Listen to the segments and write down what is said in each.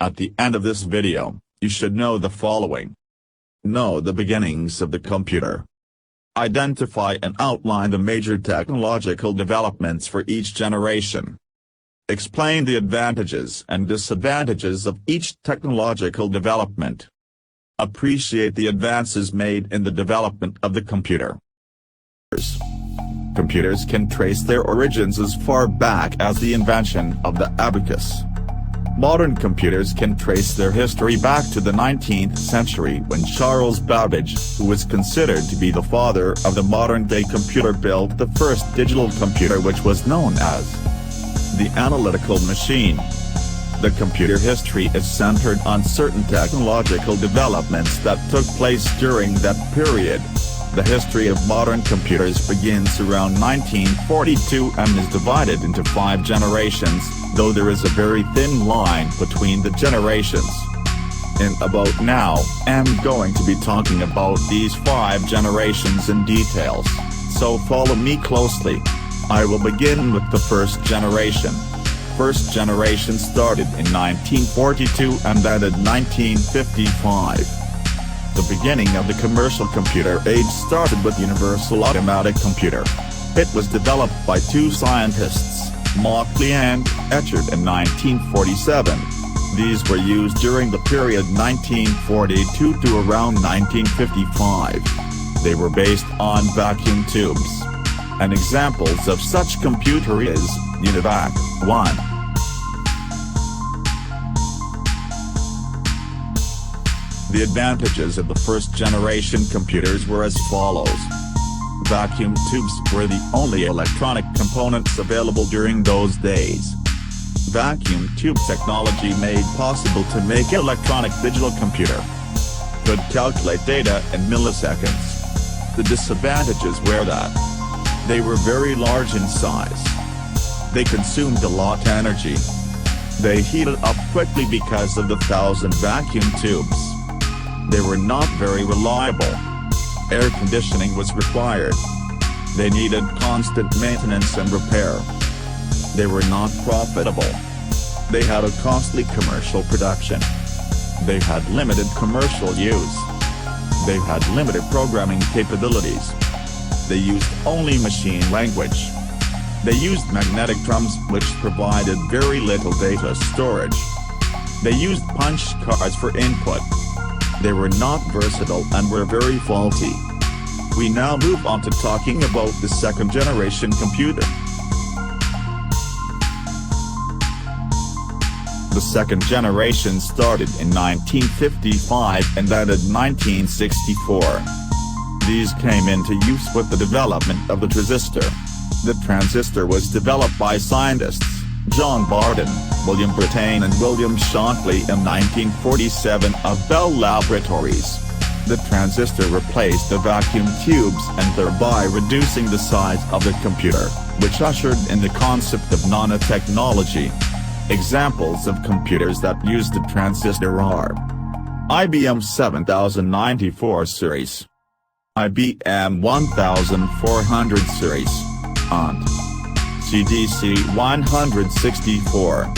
At the end of this video, you should know the following. Know the beginnings of the computer. Identify and outline the major technological developments for each generation. Explain the advantages and disadvantages of each technological development. Appreciate the advances made in the development of the computer. Computers can trace their origins as far back as the invention of the abacus. Modern computers can trace their history back to the 19th century when Charles Babbage, who was considered to be the father of the modern-day computer, built the first digital computer, which was known as the analytical machine. The computer history is centered on certain technological developments that took place during that period. The history of modern computers begins around 1942 and is divided into 5 generations, though there is a very thin line between the generations. In about now, I'm going to be talking about these 5 generations in details, so follow me closely. I will begin with the first generation. First generation started in 1942 and ended 1955. The beginning of the commercial computer age started with Universal Automatic Computer. It was developed by 2 scientists, Mauchly and Eckert, in 1947. These were used during the period 1942 to around 1955. They were based on vacuum tubes. And examples of such computer is Univac 1. The advantages of the first generation computers were as follows. Vacuum tubes were the only electronic components available during those days. Vacuum tube technology made possible to make electronic digital computer. Could calculate data in milliseconds. The disadvantages were that they were very large in size. They consumed a lot energy. They heated up quickly because of the 1,000 vacuum tubes. They were not very reliable. Air conditioning was required. They needed constant maintenance and repair. They were not profitable. They had a costly commercial production. They had limited commercial use. They had limited programming capabilities. They used only machine language. They used magnetic drums, which provided very little data storage. They used punch cards for input. They were not versatile and were very faulty. We now move on to talking about the second generation computer. The second generation started in 1955 and ended 1964. These came into use with the development of the transistor. The transistor was developed by scientists John Barton, William Brattain and William Shankly in 1947 of Bell Laboratories. The transistor replaced the vacuum tubes and thereby reducing the size of the computer, which ushered in the concept of nanotechnology. Examples of computers that used the transistor are IBM 7094 series, IBM 1400 series, and CDC 164.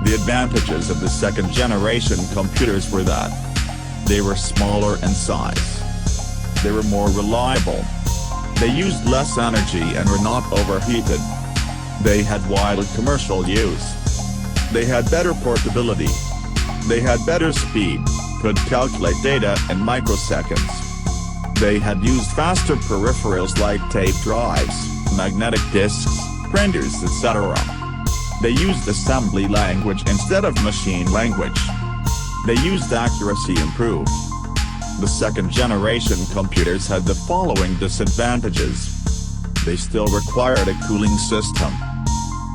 The advantages of the second generation computers were that they were smaller in size. They were more reliable. They used less energy and were not overheated. They had wider commercial use. They had better portability. They had better speed, could calculate data in microseconds. They had used faster peripherals like tape drives, magnetic disks, printers, etc. They used assembly language instead of machine language. They used accuracy improved. The second generation computers had the following disadvantages. They still required a cooling system.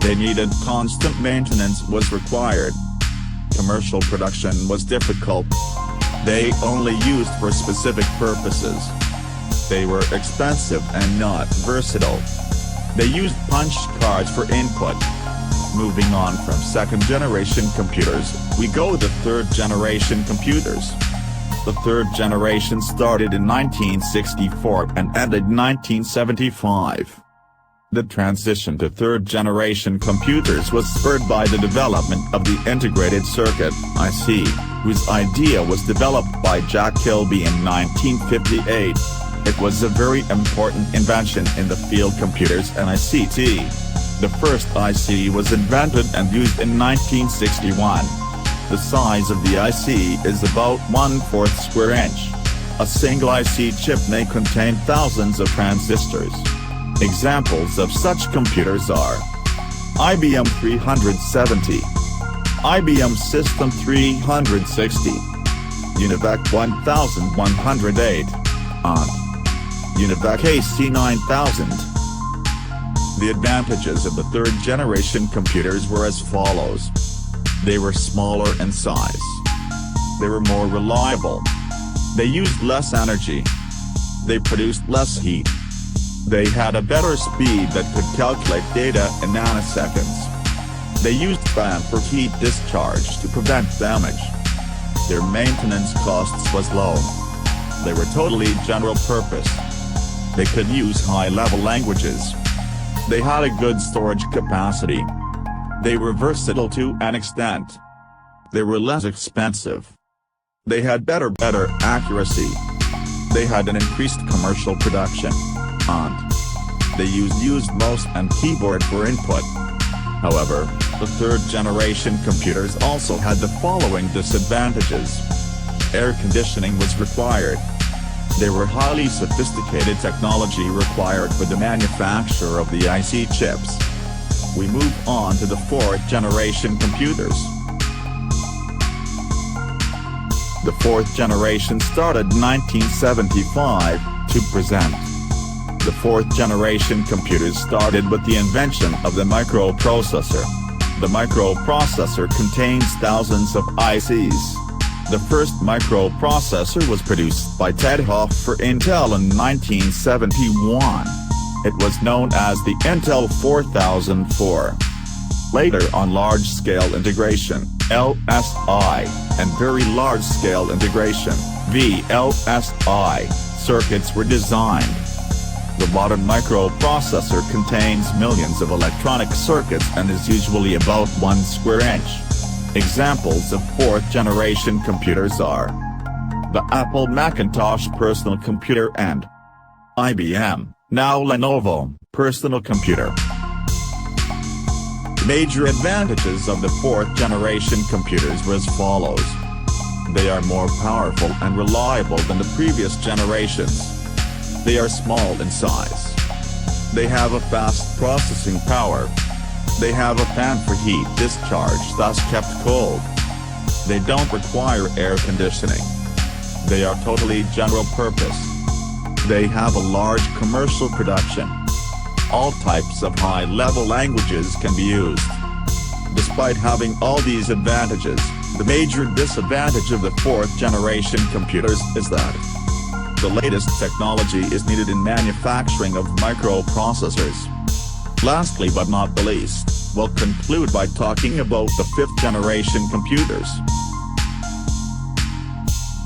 They needed constant maintenance was required. Commercial production was difficult. They only used for specific purposes. They were expensive and not versatile. They used punch cards for input. Moving on from second generation computers, we go to third generation computers. The third generation started in 1964 and ended 1975. The transition to third-generation computers was spurred by the development of the integrated circuit (IC), whose idea was developed by Jack Kilby in 1958. It was a very important invention in the field computers and ICT. The first IC was invented and used in 1961. The size of the IC is about 1/4 square inch. A single IC chip may contain thousands of transistors. Examples of such computers are IBM 370, IBM System 360, UNIVAC 1108, and UNIVAC AC9000. The advantages of the third-generation computers were as follows. They were smaller in size. They were more reliable. They used less energy. They produced less heat. They had a better speed that could calculate data in nanoseconds. They used fan for heat discharge to prevent damage. Their maintenance costs was low. They were totally general purpose. They could use high-level languages. They had a good storage capacity. They were versatile to an extent. They were less expensive. They had better accuracy. They had an increased commercial production. And they used mouse and keyboard for input. However, the third-generation computers also had the following disadvantages. Air conditioning was required. There were highly sophisticated technology required for the manufacture of the IC chips. We move on to the fourth-generation computers. The fourth generation started in 1975 to present. The fourth-generation computers started with the invention of the microprocessor. The microprocessor contains thousands of ICs. The first microprocessor was produced by Ted Hoff for Intel in 1971. It was known as the Intel 4004. Later on large-scale integration, LSI, and very large-scale integration, VLSI, circuits were designed. The modern microprocessor contains millions of electronic circuits and is usually about 1 square inch. Examples of fourth-generation computers are the Apple Macintosh personal computer and IBM, now Lenovo, personal computer. Major advantages of the fourth-generation computers were as follows. They are more powerful and reliable than the previous generations. They are small in size. They have a fast processing power. They have a fan for heat discharge, thus kept cold. They don't require air conditioning. They are totally general purpose. They have a large commercial production. All types of high-level languages can be used. Despite having all these advantages, the major disadvantage of the fourth-generation computers is that the latest technology is needed in manufacturing of microprocessors. Lastly but not the least, we'll conclude by talking about the fifth-generation computers.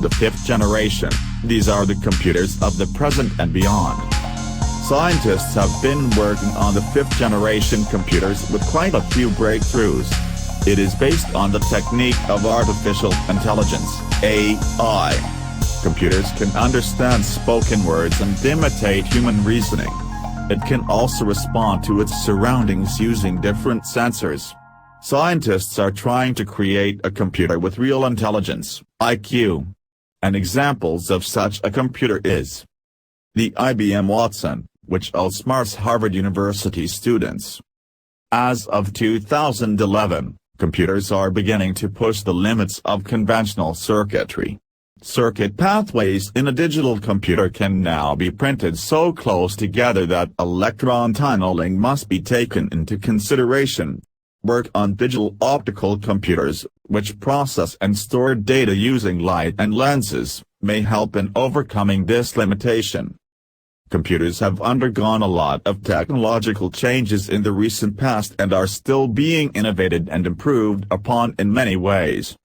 The fifth generation, these are the computers of the present and beyond. Scientists have been working on the fifth-generation computers with quite a few breakthroughs. It is based on the technique of artificial intelligence, AI. Computers can understand spoken words and imitate human reasoning. It can also respond to its surroundings using different sensors. Scientists are trying to create a computer with real intelligence, IQ. And examples of such a computer is the IBM Watson, which outsmarts Harvard University students. As of 2011, computers are beginning to push the limits of conventional circuitry. Circuit pathways in a digital computer can now be printed so close together that electron tunneling must be taken into consideration. Work on digital optical computers, which process and store data using light and lenses, may help in overcoming this limitation. Computers have undergone a lot of technological changes in the recent past and are still being innovated and improved upon in many ways.